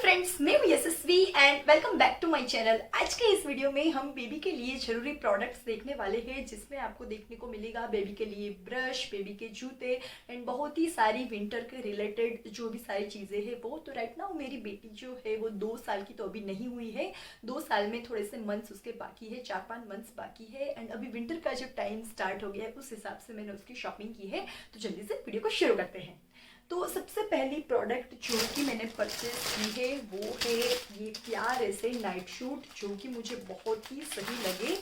Friends, मैं हूँ Yashasvi and welcome back to my channel. आज के इस वीडियो में हम बेबी के लिए जरूरी प्रोडक्ट्स देखने वाले हैं, जिसमें आपको देखने को मिलेगा बेबी के लिए ब्रश, बेबी के जूते एंड बहुत ही सारी विंटर के रिलेटेड जो भी सारी चीज़ें हैं वो। तो राइट नाउ मेरी बेटी जो है वो 2 साल की तो अभी नहीं हुई है, 2 साल में थोड़े से मंथ्स उसके बाकी है, 4-5 मंथ्स बाकी है एंड अभी विंटर का जब टाइम स्टार्ट हो गया है उस हिसाब से मैंने उसकी शॉपिंग की है। तो जल्दी से वीडियो को शुरू करते हैं। तो सबसे पहली प्रोडक्ट जो कि मैंने परचेज की है वो है ये प्यारे से नाइट सूट, जो कि मुझे बहुत ही सही लगे।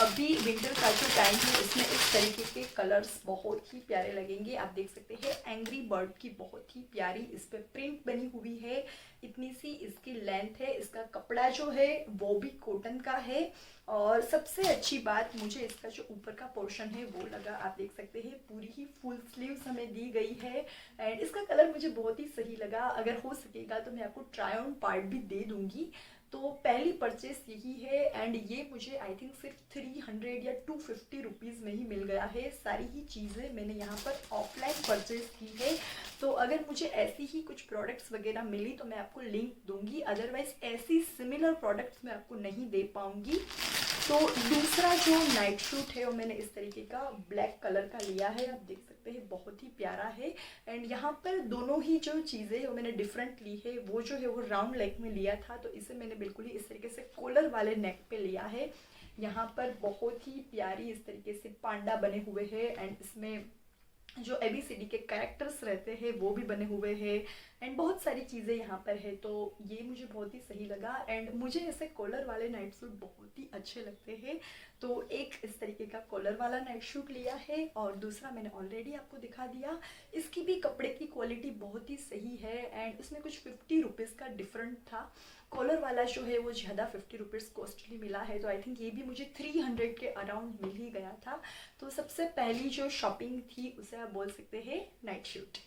अभी विंटर का जो टाइम है इसमें इस तरीके के कलर्स बहुत ही प्यारे लगेंगे। आप देख सकते हैं एंग्री बर्ड की बहुत ही प्यारी इस पर प्रिंट बनी हुई है, इतनी सी इसकी लेंथ है। इसका कपड़ा जो है वो भी कॉटन का है और सबसे अच्छी बात मुझे इसका जो ऊपर का पोर्शन है वो लगा। आप देख सकते हैं पूरी ही फुल स्लीव्स हमें दी गई है एंड इसका कलर मुझे बहुत ही सही लगा। अगर हो सकेगा तो मैं आपको ट्राई ऑन पार्ट भी दे दूंगी। तो पहली परचेस यही है एंड ये मुझे आई थिंक सिर्फ 300 या 250 रुपीज़ में ही मिल गया है। सारी ही चीज़ें मैंने यहाँ पर ऑफलाइन परचेस की है। तो अगर मुझे ऐसी ही कुछ प्रोडक्ट्स वगैरह मिली तो मैं आपको लिंक दूंगी, अदरवाइज ऐसी सिमिलर प्रोडक्ट्स मैं आपको नहीं दे पाऊंगी। तो दूसरा जो नाइट सूट है वो मैंने इस तरीके का ब्लैक कलर का लिया है। आप देख सकते हैं बहुत ही प्यारा है एंड यहाँ पर दोनों ही जो चीज़ें है वो मैंने डिफरेंट ली है। वो जो है वो राउंड नेक में लिया था, तो इसे मैंने बिल्कुल ही इस तरीके से कॉलर वाले नेक पे लिया है। यहाँ पर बहुत ही प्यारी इस तरीके से पांडा बने हुए हैं एंड इसमें जो ABCD के कैरेक्टर्स रहते हैं वो भी बने हुए हैं एंड बहुत सारी चीज़ें यहाँ पर है। तो ये मुझे बहुत ही सही लगा एंड मुझे ऐसे कॉलर वाले नाइट सूट बहुत ही अच्छे लगते हैं। तो एक इस तरीके का कॉलर वाला नाइट सूट लिया है और दूसरा मैंने ऑलरेडी आपको दिखा दिया। इसकी भी कपड़े की क्वालिटी बहुत ही सही है एंड इसमें कुछ 50 रुपीज़ का डिफरेंट था। कॉलर वाला जो है वो ज़्यादा 50 रुपीज़ कॉस्टली मिला है, तो आई थिंक ये भी मुझे 300 के अराउंड मिल ही गया था। तो सबसे पहली जो शॉपिंग थी उसे आप बोल सकते हैं नाइट सूट।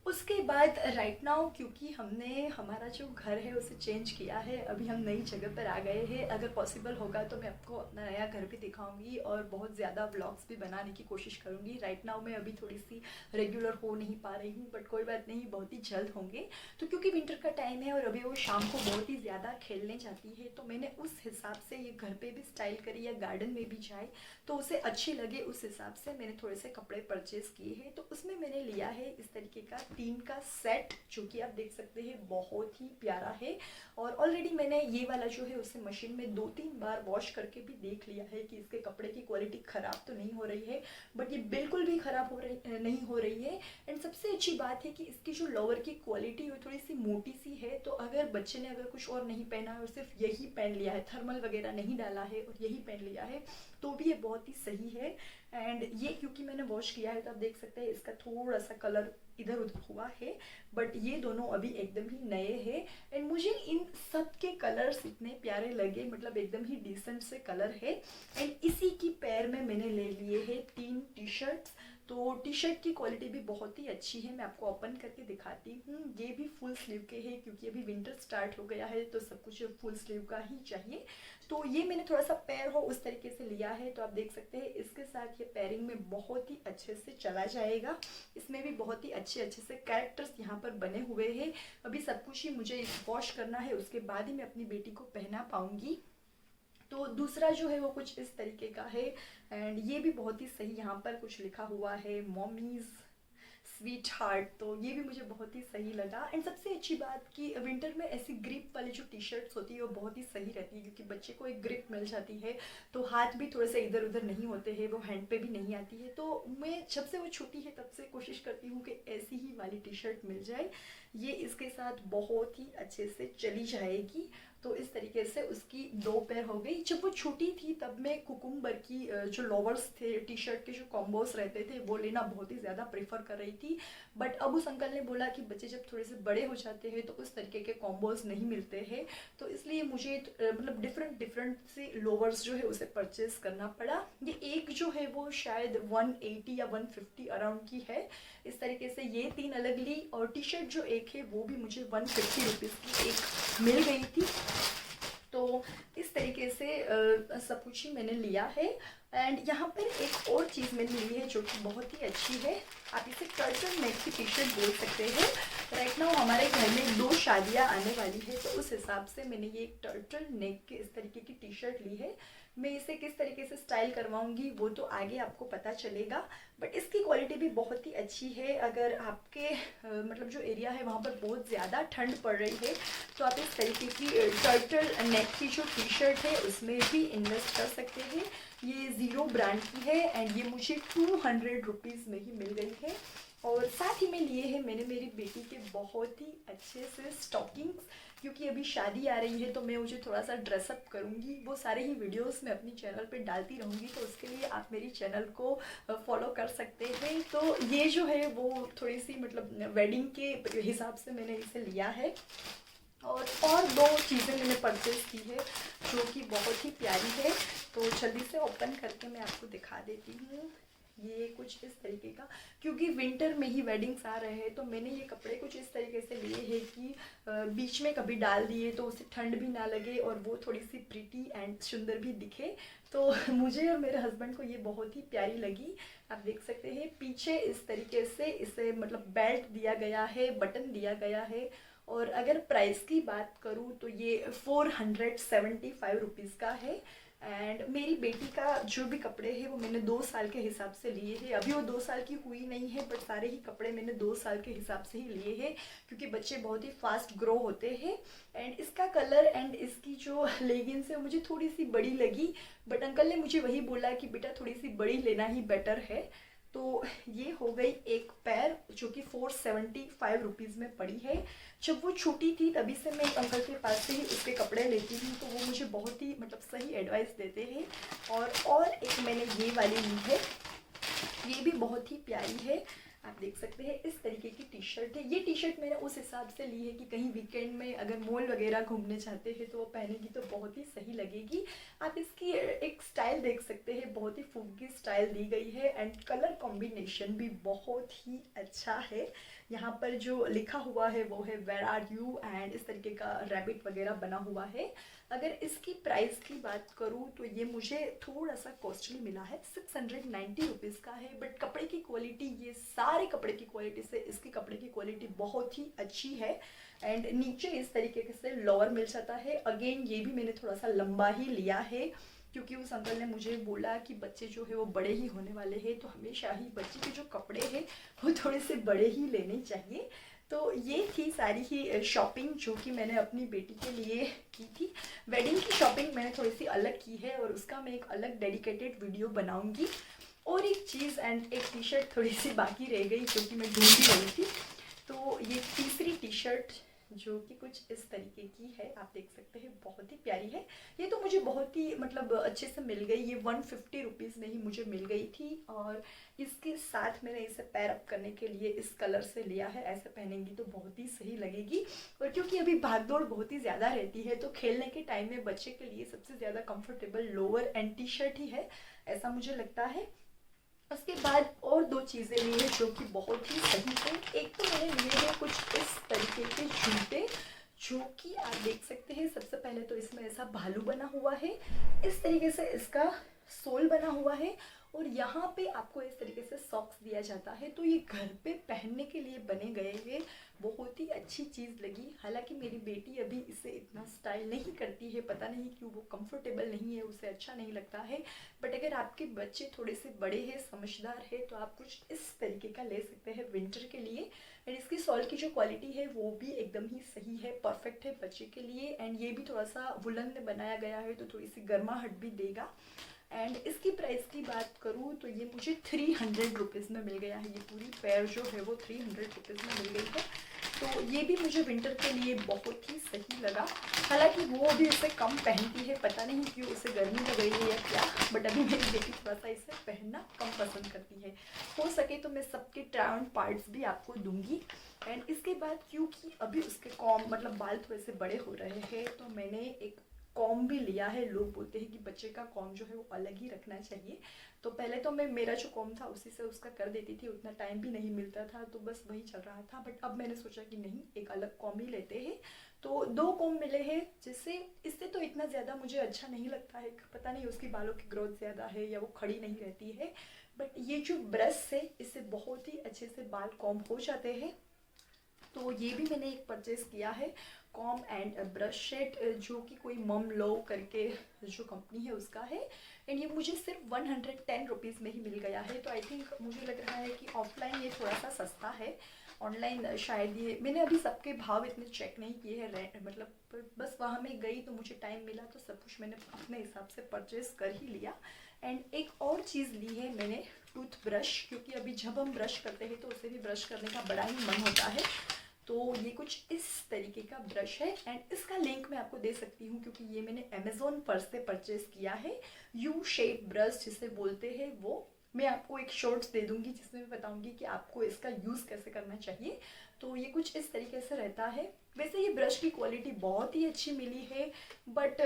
उसके बाद राइट नाउ क्योंकि हमने हमारा जो घर है उसे चेंज किया है, अभी हम नई जगह पर आ गए हैं। अगर पॉसिबल होगा तो मैं आपको अपना नया घर भी दिखाऊंगी और बहुत ज़्यादा व्लॉग्स भी बनाने की कोशिश करूंगी। राइट नाउ मैं अभी थोड़ी सी रेगुलर हो नहीं पा रही हूँ, बट कोई बात नहीं, बहुत ही जल्द होंगे। तो क्योंकि विंटर का टाइम है और अभी वो शाम को बहुत ही ज़्यादा खेलने जाती है, तो मैंने उस हिसाब से ये घर पर भी स्टाइल करी या गार्डन में भी जाए तो उसे अच्छी लगे, उस हिसाब से मैंने थोड़े से कपड़े परचेज़ किए हैं। तो उसमें मैंने लिया है इस तरीके का 3 का सेट, जो कि आप देख सकते हैं बहुत ही प्यारा है। और ऑलरेडी मैंने ये वाला जो है उसे मशीन में 2-3 बार वॉश करके भी देख लिया है कि इसके कपड़े की क्वालिटी ख़राब तो नहीं हो रही है, बट ये बिल्कुल भी ख़राब नहीं हो रही है। एंड सबसे अच्छी बात है कि इसकी जो लोअर की क्वालिटी वो थोड़ी सी मोटी सी है, तो अगर बच्चे ने अगर कुछ और नहीं पहना है और सिर्फ यही पहन लिया है, थर्मल वगैरह नहीं डाला है और यही पहन लिया है, तो भी ये बहुत ही सही है। एंड ये क्योंकि मैंने वॉश किया है तो आप देख सकते हैं इसका थोड़ा सा कलर इधर उधर हुआ है, बट ये दोनों अभी एकदम ही नए हैं एंड मुझे इन सब के कलर्स इतने प्यारे लगे, मतलब एकदम ही डिसेंट से कलर है। एंड इसी की पैर में मैंने ले लिए हैं 3 टी शर्ट्स। तो टी शर्ट की क्वालिटी भी बहुत ही अच्छी है, मैं आपको ओपन करके दिखाती हूँ। ये भी फुल स्लीव के हैं क्योंकि अभी विंटर स्टार्ट हो गया है तो सब कुछ फुल स्लीव का ही चाहिए। तो ये मैंने थोड़ा सा पैर हो उस तरीके से लिया है, तो आप देख सकते हैं इसके साथ ये पैरिंग में बहुत ही अच्छे से चला जाएगा। इसमें भी बहुत ही अच्छे अच्छे से कैरेक्टर्स यहाँ पर बने हुए हैं। अभी सब कुछ ही मुझे वॉश करना है, उसके बाद ही मैं अपनी बेटी को पहना पाऊँगी। तो दूसरा जो है वो कुछ इस तरीके का है एंड ये भी बहुत ही सही, यहाँ पर कुछ लिखा हुआ है मॉमीज स्वीट हार्ट, तो ये भी मुझे बहुत ही सही लगा। एंड सबसे अच्छी बात कि विंटर में ऐसी ग्रिप वाली जो टी शर्ट्स होती है वो बहुत ही सही रहती है, क्योंकि बच्चे को एक ग्रिप मिल जाती है तो हाथ भी थोड़े से इधर उधर नहीं होते हैं, वो हैंड पे भी नहीं आती है। तो मैं जब से वो छोटी है तब से कोशिश करती हूँ कि ऐसी ही वाली टी शर्ट मिल जाए। ये इसके साथ बहुत ही अच्छे से चली जाएगी। तो इस तरीके से उसकी 2 पैर हो गई। जब वो छोटी थी तब मैं कुकुम्बर की जो लोवर्स थे, टी शर्ट के जो कॉम्बोस रहते थे वो लेना बहुत ही ज़्यादा प्रेफर कर रही थी, बट अब उस अंकल ने बोला कि बच्चे जब थोड़े से बड़े हो जाते हैं तो उस तरीके के कॉम्बोस नहीं मिलते हैं, तो इसलिए मुझे मतलब डिफरेंट से लोवर्स जो है उसे परचेज करना पड़ा। ये एक जो है वो शायद 180 या 150 अराउंड की है। इस तरीके से ये 3 अलग ली और टी शर्ट जो एक है वो भी मुझे 150 रुपीज़ की एक मिल गई थी। तो तो इस तरीके से सब कुछ ही मैंने लिया है। एंड यहाँ पर एक और चीज़ मैंने ली है जो कि बहुत ही अच्छी है, आप इसे टर्टल नेक की टी शर्ट बोल सकते हैं। राइट नाउ हमारे घर में 2 शादियाँ आने वाली है, तो उस हिसाब से मैंने ये एक टर्टल नेक के इस तरीके की टी शर्ट ली है। मैं इसे किस तरीके से स्टाइल करवाऊंगी वो तो आगे आपको पता चलेगा, बट इसकी क्वालिटी भी बहुत ही अच्छी है। अगर आपके मतलब जो एरिया है वहाँ पर बहुत ज़्यादा ठंड पड़ रही है तो आप इस तरीके की टर्टल नेक की जो टी शर्ट है उसमें भी इन्वेस्ट कर सकते हैं। ये ज़ीरो ब्रांड की है एंड ये मुझे 200 रुपीज़ में ही मिल गई है। और साथ ही में लिए हैं मैंने मेरी बेटी के बहुत ही अच्छे से स्टॉकिंग्स, क्योंकि अभी शादी आ रही है तो मैं मुझे थोड़ा सा ड्रेसअप करूँगी, वो सारे ही वीडियोस मैं अपनी चैनल पे डालती रहूँगी, तो उसके लिए आप मेरी चैनल को फॉलो कर सकते हैं। तो ये जो है वो थोड़ी सी मतलब वेडिंग के हिसाब से मैंने इसे लिया है। और 2 चीज़ें मैंने परचेज़ की है जो कि बहुत ही प्यारी है, तो जल्दी से ओपन करके मैं आपको दिखा देती हूँ। ये कुछ इस तरीके का, क्योंकि विंटर में ही वेडिंग्स आ रहे हैं तो मैंने ये कपड़े कुछ इस तरीके से लिए हैं कि बीच में कभी डाल दिए तो उसे ठंड भी ना लगे और वो थोड़ी सी प्रिटी एंड सुंदर भी दिखे। तो मुझे और मेरे हस्बैंड को ये बहुत ही प्यारी लगी। आप देख सकते हैं पीछे इस तरीके से इसे मतलब बेल्ट दिया गया है, बटन दिया गया है। और अगर प्राइस की बात करूँ तो ये 475 रुपीज़ का है। एंड मेरी बेटी का जो भी कपड़े हैं वो मैंने 2 साल के हिसाब से लिए हैं। अभी वो 2 साल की हुई नहीं है, बट सारे ही कपड़े मैंने 2 साल के हिसाब से ही लिए हैं, क्योंकि बच्चे बहुत ही फास्ट ग्रो होते हैं। एंड इसका कलर एंड इसकी जो लेगिंग्स है मुझे थोड़ी सी बड़ी लगी, बट अंकल ने मुझे वही बोला कि बेटा थोड़ी सी बड़ी लेना ही बेटर है। तो ये हो गई एक पैर जो कि 475 रुपीज़ में पड़ी है। जब वो छोटी थी तभी से मैं एक अंकल के पास से ही उसके कपड़े लेती हूँ, तो वो मुझे बहुत ही मतलब सही एडवाइस देते हैं। और एक मैंने ये वाली ली है, ये भी बहुत ही प्यारी है। आप देख सकते हैं इस तरीके की टी शर्ट है। ये टी शर्ट मैंने उस हिसाब से ली है कि कहीं वीकेंड में अगर मॉल वगैरह घूमने जाते हैं तो वो पहनेगी तो बहुत ही सही लगेगी। आप इसकी एक स्टाइल देख सकते हैं, बहुत ही फुग्गी स्टाइल दी गई है एंड कलर कॉम्बिनेशन भी बहुत ही अच्छा है। यहाँ पर जो लिखा हुआ है वो है वेयर आर यू एंड इस तरीके का रैबिट वगैरह बना हुआ है। अगर इसकी प्राइस की बात करूँ तो ये मुझे थोड़ा सा कॉस्टली मिला है, 690 रुपीज़ का है। बट कपड़े की क्वालिटी, ये सारे कपड़े की क्वालिटी से इसकी कपड़े की क्वालिटी बहुत ही अच्छी है। एंड नीचे इस तरीके से लोअर मिल जाता है। अगेन ये भी मैंने थोड़ा सा लंबा ही लिया है, क्योंकि उस अंकल ने मुझे बोला कि बच्चे जो है वो बड़े ही होने वाले हैं, तो हमेशा ही बच्चे के जो कपड़े हैं वो थोड़े से बड़े ही लेने चाहिए। तो ये थी सारी ही शॉपिंग जो कि मैंने अपनी बेटी के लिए की थी। वेडिंग की शॉपिंग मैंने थोड़ी सी अलग की है और उसका मैं एक अलग डेडिकेटेड वीडियो बनाऊंगी। और एक चीज़ एंड एक टी शर्ट थोड़ी सी बाकी रह गई जो कि मैं ढूंढ ही रही थी, तो ये तीसरी टी शर्ट जो कि कुछ इस तरीके की है, आप देख सकते हैं बहुत ही प्यारी है। ये तो मुझे बहुत ही मतलब अच्छे से मिल गई, ये 150 रुपीज़ में ही मुझे मिल गई थी। और इसके साथ मैंने इसे पैर अप करने के लिए इस कलर से लिया है, ऐसे पहनेंगी तो बहुत ही सही लगेगी। और क्योंकि अभी भागदौड़ बहुत ही ज़्यादा रहती है तो खेलने के टाइम में बच्चे के लिए सबसे ज़्यादा comfortable lower and T shirt ही है, ऐसा मुझे लगता है। उसके बाद और 2 चीज़ें ली है जो कि बहुत ही सही है। एक तो मैंने लिए हैं कुछ इस तरीके के जूते जो कि आप देख सकते हैं। सबसे पहले तो इसमें ऐसा भालू बना हुआ है, इस तरीके से इसका सोल बना हुआ है और यहाँ पे आपको इस तरीके से सॉक्स दिया जाता है। तो ये घर पे पहनने के लिए बने गए हुए बहुत ही अच्छी चीज़ लगी। हालांकि मेरी बेटी अभी इसे इतना स्टाइल नहीं करती है, पता नहीं क्यों, वो कंफर्टेबल नहीं है, उसे अच्छा नहीं लगता है। बट अगर आपके बच्चे थोड़े से बड़े हैं, समझदार है, तो आप कुछ इस तरीके का ले सकते हैं विंटर के लिए। एंड इसकी सॉल की जो क्वालिटी है वो भी एकदम ही सही है, परफेक्ट है बच्चे के लिए। एंड ये भी थोड़ा सा वुलन में बनाया गया है तो थोड़ी सी गर्माहट भी देगा। एंड इसकी प्राइस की बात करूँ तो ये मुझे 300 रुपीज़ में मिल गया है। ये पूरी पेयर जो है वो 300 रुपीज़ में मिल गई है, तो ये भी मुझे विंटर के लिए बहुत ही सही लगा। हालांकि वो भी इसे कम पहनती है, पता नहीं क्यों, उसे गर्मी लग रही है या क्या, बट अभी मेरी बेटी थोड़ा सा इसे पहनना कम पसंद करती है। हो सके तो मैं सबके ट्राई ऑन पार्ट्स भी आपको दूंगी। एंड इसके बाद क्योंकि अभी उसके मतलब बाल थोड़े से बड़े हो रहे हैं तो मैंने एक कॉम भी लिया है। लोग बोलते हैं कि बच्चे का कॉम जो है वो अलग ही रखना चाहिए। तो पहले तो मैं मेरा जो कॉम था उसी से उसका कर देती थी, उतना टाइम भी नहीं मिलता था तो बस वही चल रहा था। बट अब मैंने सोचा कि नहीं, एक अलग कॉम ही लेते हैं। तो 2 कॉम मिले हैं, जिससे इससे तो इतना ज़्यादा मुझे अच्छा नहीं लगता है, पता नहीं उसकी बालों की ग्रोथ ज़्यादा है या वो खड़ी नहीं रहती है। बट ये जो ब्रश से इससे बहुत ही अच्छे से बाल कॉम हो जाते हैं। तो ये भी मैंने एक परचेज़ किया है, कॉम एंड ब्रश सेट, जो कि कोई मम लो करके जो कंपनी है उसका है। एंड ये मुझे सिर्फ 110 रुपीज़ में ही मिल गया है। तो आई थिंक मुझे लग रहा है कि ऑफलाइन ये थोड़ा सा सस्ता है, ऑनलाइन शायद ये, मैंने अभी सबके भाव इतने चेक नहीं किए हैं, रेंट मतलब बस वहाँ में गई तो मुझे टाइम मिला तो सब कुछ मैंने अपने हिसाब से परचेज़ कर ही लिया। एंड एक और चीज़ ली है मैंने, टूथ ब्रश, क्योंकि अभी जब हम ब्रश करते हैं तो उसे भी ब्रश करने का बड़ा ही मन होता है। तो ये कुछ इस तरीके का ब्रश है एंड इसका लिंक मैं आपको दे सकती हूँ, क्योंकि ये मैंने अमेज़ोन पर से परचेज़ किया है। यू शेप ब्रश जिसे बोलते हैं वो, मैं आपको एक शॉर्ट्स दे दूँगी जिसमें मैं बताऊँगी कि आपको इसका यूज़ कैसे करना चाहिए। तो ये कुछ इस तरीके से रहता है। वैसे ये ब्रश की क्वालिटी बहुत ही अच्छी मिली है, बट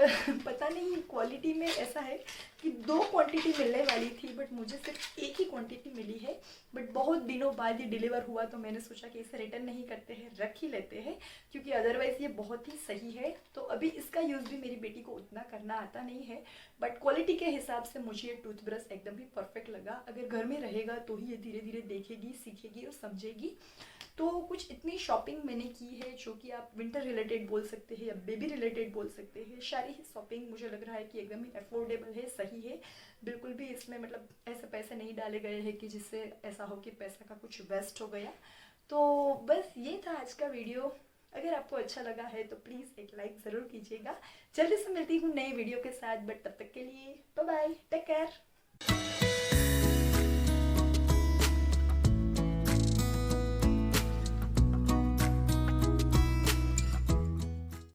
पता नहीं क्वालिटी में ऐसा है कि 2 क्वांटिटी मिलने वाली थी बट मुझे सिर्फ एक ही क्वांटिटी मिली है। बट बहुत दिनों बाद ये डिलीवर हुआ तो मैंने सोचा कि इसे रिटर्न नहीं करते हैं, रख ही लेते हैं, क्योंकि अदरवाइज़ ये बहुत ही सही है। तो अभी इसका यूज़ भी मेरी बेटी को उतना करना आता नहीं है, बट क्वालिटी के हिसाब से मुझे ये टूथब्रश एकदम ही परफेक्ट लगा। अगर घर में रहेगा तो ही ये धीरे धीरे देखेगी, सीखेगी और समझेगी। तो कुछ इतनी शॉपिंग मैंने की है, जो कि आप विंटर रिलेटेड बोल सकते हैं या बेबी रिलेटेड बोल सकते हैं। सारी ही शॉपिंग मुझे लग रहा है कि एकदम ही अफोर्डेबल है, सही है। बिल्कुल भी इसमें मतलब ऐसे पैसे नहीं डाले गए हैं कि जिससे ऐसा हो कि पैसा का कुछ वेस्ट हो गया। तो बस ये था आज का वीडियो। अगर आपको अच्छा लगा है तो प्लीज़ एक लाइक ज़रूर कीजिएगा। जल्दी से मिलती हूँ नए वीडियो के साथ, बट तब तक के लिए बाय बाय, टेक केयर।